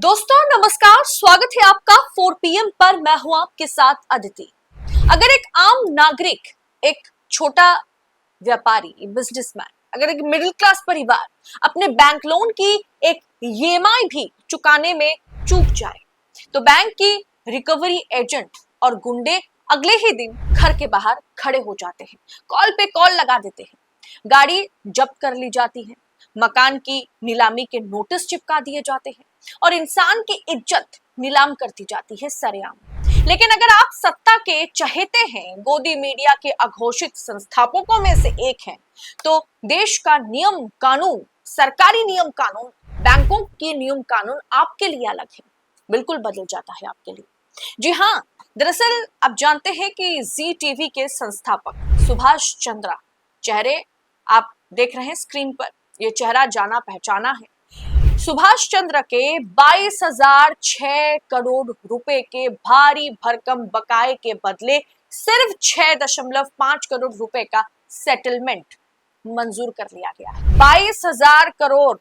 दोस्तों नमस्कार, स्वागत है आपका 4 PM पर। मैं हूं आपके साथ अदिति। अगर एक आम नागरिक, एक छोटा व्यापारी, बिजनेसमैन, अगर एक मिडिल क्लास परिवार अपने बैंक लोन की एक EMI भी चुकाने में चूक जाए तो बैंक की रिकवरी एजेंट और गुंडे अगले ही दिन घर के बाहर खड़े हो जाते हैं, कॉल पे कॉल लगा देते हैं, गाड़ी जब्त कर ली जाती है, मकान की नीलामी के नोटिस चिपका दिए जाते हैं और इंसान की इज्जत नीलाम कर दी जाती है सरेआम। लेकिन अगर आप सत्ता के चहेते हैं, गोदी मीडिया के अघोषित संस्थापकों में से एक हैं, तो देश का नियम कानून, सरकारी नियम कानून, बैंकों के नियम कानून आपके लिए अलग है, बिल्कुल बदल जाता है आपके लिए। जी हाँ, दरअसल आप जानते हैं कि जी टीवी के संस्थापक सुभाष चंद्रा, चेहरे आप देख रहे हैं स्क्रीन पर, ये चेहरा जाना पहचाना है। सुभाष चंद्र के 22,006 करोड़ रुपए के भारी भरकम बकाये के बदले सिर्फ 6.5 करोड़ रुपए का सेटलमेंट मंजूर कर लिया गया है। 22,000 करोड़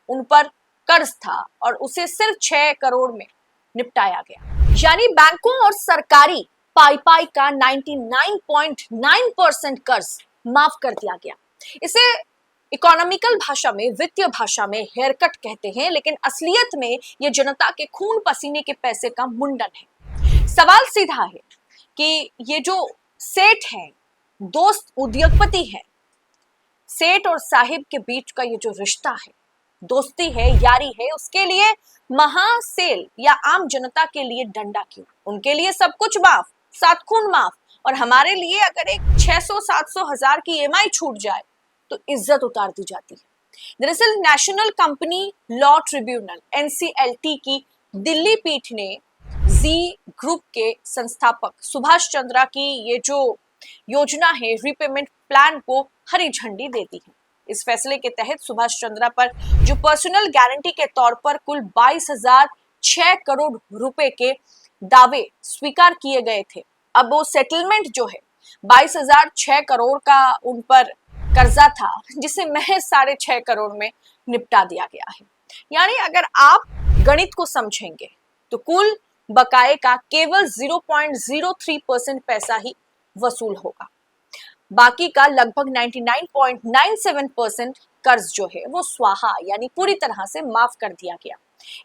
उन पर कर्ज था और उसे सिर्फ 6 करोड़ में निपटाया गया। यानी बैंकों और सरकारी पाई का 99.9% कर्ज माफ कर दिया गया। इसे इकोनॉमिकल भाषा में, वित्तीय भाषा में हेयर कट कहते हैं, लेकिन असलियत में ये जनता के खून पसीने के पैसे का मुंडन है। सवाल सीधा है कि ये जो सेठ है, दोस्त उद्योगपति है, सेठ और साहिब के बीच का ये जो रिश्ता है, दोस्ती है, यारी है, उसके लिए महासेल या आम जनता के लिए डंडा क्यों? उनके लिए सब कुछ माफ, 7 खून माफ, और हमारे लिए अगर एक 600-700 हजार की EMI छूट जाए तो इज्जत उतार दी जाती है। दरअसल national company law tribunal NCLT की दिल्ली पीठ ने जी ग्रुप के संस्थापक सुभाष चंद्रा की ये जो योजना है, रीपेमेंट प्लान को हरी झंडी दे दी है। इस फैसले के तहत सुभाष चंद्रा पर जो पर्सनल गारंटी के तौर पर कुल 22,006 करोड़ रुपए के दावे स्वीकार किए गए थे, अब वो सेटलमेंट जो है 22,006 करोड़ का उन पर कर्जा था, जिसे महज 6.5 करोड़ में निपटा दिया गया है। यानी अगर आप गणित को समझेंगे तो कुल बकाये का केवल 0.03% पैसा ही वसूल होगा, बाकी का लगभग 99.97% कर्ज जो है वो स्वाहा यानी पूरी तरह से माफ कर दिया गया।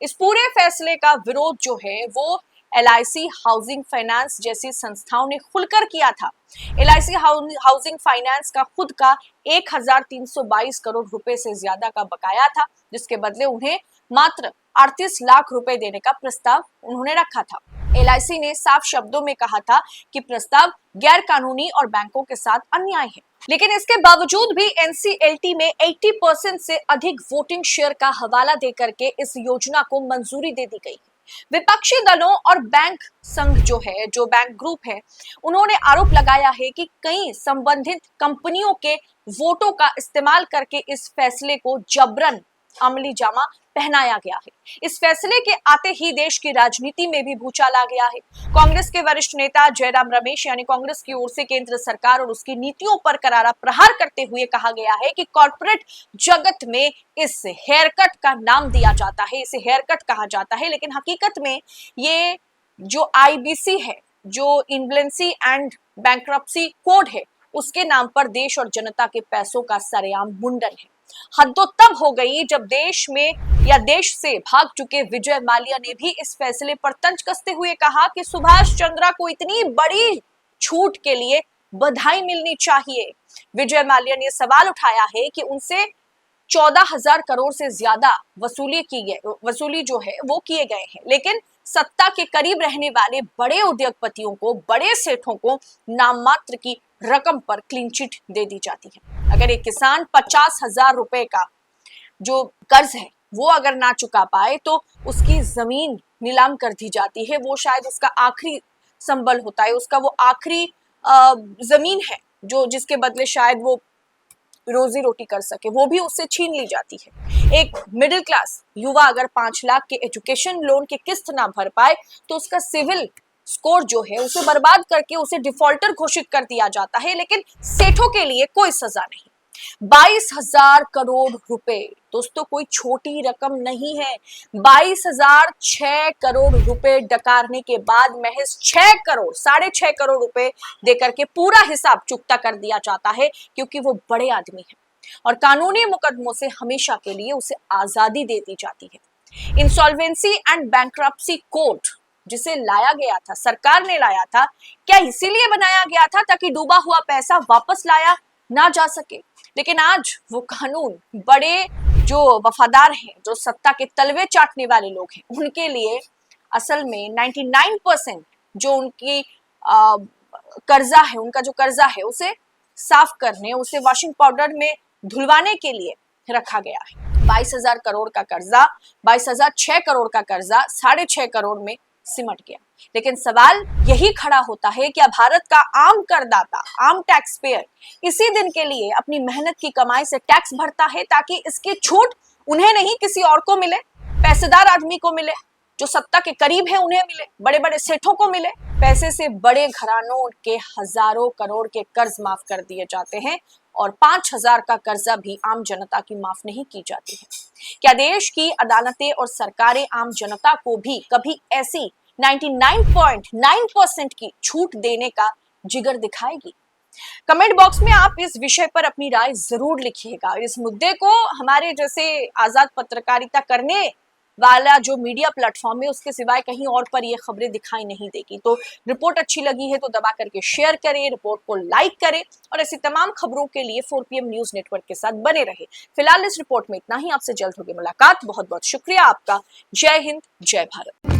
इस पूरे फैसले का विरोध जो है वो LIC हाउसिंग फाइनेंस जैसी संस्थाओं ने खुलकर किया था। LIC हाउसिंग फाइनेंस का खुद का 1,322 करोड़ रुपए से ज्यादा का बकाया था, जिसके बदले उन्हें मात्र 38 लाख रुपए देने का प्रस्ताव उन्होंने रखा था। LIC ने साफ शब्दों में कहा था कि प्रस्ताव गैर कानूनी और बैंकों के साथ अन्याय है, लेकिन इसके बावजूद भी NCLT में 80% से अधिक वोटिंग शेयर का हवाला देकर के इस योजना को मंजूरी दे दी गई। विपक्षी दलों और बैंक संघ जो है, जो बैंक ग्रुप है, उन्होंने आरोप लगाया है कि कई संबंधित कंपनियों के वोटों का इस्तेमाल करके इस फैसले को जबरन अमली जामा पहनाया गया है। इस फैसले के आते ही देश की राजनीति में भी भूचाल आ गया है। कांग्रेस के वरिष्ठ नेता जयराम रमेश यानी कांग्रेस की ओर से केंद्र सरकार और उसकी नीतियों पर करारा प्रहार करते हुए कहा गया है कि कॉर्पोरेट जगत में इस हेयर कट का नाम दिया जाता है, इसे हेयर कट कहा जाता है, लेकिन हकीकत में ये जो IBC है, जो इन्वॉल्वेंसी एंड बैंक्रप्सी कोड है, उसके नाम पर देश और जनता के पैसों का सरेआम मुंडन है। हद तो तब हो गई जब देश में या देश से भाग चुके विजय माल्या ने भी इस फैसले पर तंज कसते हुए कहा कि सुभाष चंद्रा को इतनी बड़ी छूट के लिए बधाई मिलनी चाहिए। विजय माल्या ने सवाल उठाया है कि उनसे 14,000 करोड़ से ज्यादा वसूली जो है वो किए गए हैं, लेकिन सत्ता के करीब रहने वाले बड़े उद्योगपतियों को, बड़े सेठों को नाम मात्र की रकम पर क्लीन चिट दे दी जाती है। अगर एक किसान 50,000 रुपए का जो कर्ज है वो अगर ना चुका पाए तो उसकी जमीन नीलाम कर दी जाती है। वो शायद उसका आखिरी संबल होता है, उसका वो आखिरी जमीन है जो जिसके बदले शायद वो रोजी रोटी कर सके, वो भी उससे छीन ली जाती है। एक मिडिल क्लास युवा अगर 5 लाख के एजुकेशन लोन की किस्त ना भर पाए तो उसका सिविल स्कोर जो है उसे बर्बाद करके उसे डिफॉल्टर घोषित कर दिया जाता है, लेकिन सेठों के लिए कोई सजा नहीं। 22,000 करोड़ रुपए दोस्तों कोई छोटी रकम नहीं है। 22,006 करोड़ रुपए डकारने के बाद महज 6 करोड़ 6.5 करोड़ रुपए देकर के पूरा हिसाब चुकता कर दिया जाता है, क्योंकि वो बड़े आदमी है और कानूनी मुकदमों से हमेशा के लिए उसे आजादी दे दी जाती है। इंसॉल्वेंसी एंड बैंक्रप्सी कोर्ट जिसे लाया गया था, सरकार ने लाया था, क्या इसीलिए बनाया गया था ताकि डूबा हुआ पैसा वापस लाया ना जा सके? लेकिन आज वो कानून बड़े जो वफादार हैं, जो सत्ता के तलवे चाटने वाले लोग हैं, उनके लिए असल में 99% जो उनकी कर्जा है, उनका जो कर्जा है उसे साफ करने, उसे वॉशिंग पाउडर में धुलवाने के लिए रखा गया है। 22,000 करोड़ का कर्जा, 22,006 करोड़ का कर्जा 6.5 करोड़ में सिमट गया। लेकिन सवाल यही खड़ा होता है, क्या भारत का आम करदाता, आम टैक्स पेयर इसी दिन के लिए अपनी मेहनत की कमाई से टैक्स भरता है ताकि इसकी छूट उन्हें नहीं किसी और को मिले, पैसेदार आदमी को मिले, जो सत्ता के करीब है उन्हें मिले, बड़े बड़े सेठों को मिले? पैसे से बड़े घरानों के हजारों करोड़ के कर्ज माफ कर दिए जाते हैं और 5,000 का कर्जा भी आम जनता की माफ नहीं की जाती है। क्या देश की अदालतें और सरकारें आम जनता को भी कभी ऐसी 99.9% की छूट देने का जिगर दिखाएगी? कमेंट बॉक्स में आप इस विषय पर अपनी राय जरूर लिखिएगा। इस मुद्दे को हमारे जैसे आजाद पत्रकारिता करने वाला जो मीडिया प्लेटफॉर्म है उसके सिवाय कहीं और पर ये खबरें दिखाई नहीं देगी। तो रिपोर्ट अच्छी लगी है तो दबा करके शेयर करें, रिपोर्ट को लाइक करें और ऐसी तमाम खबरों के लिए 4PM न्यूज नेटवर्क के साथ बने रहे। फिलहाल इस रिपोर्ट में इतना ही। आपसे जल्द होगी मुलाकात। बहुत बहुत शुक्रिया आपका। जय हिंद, जय भारत।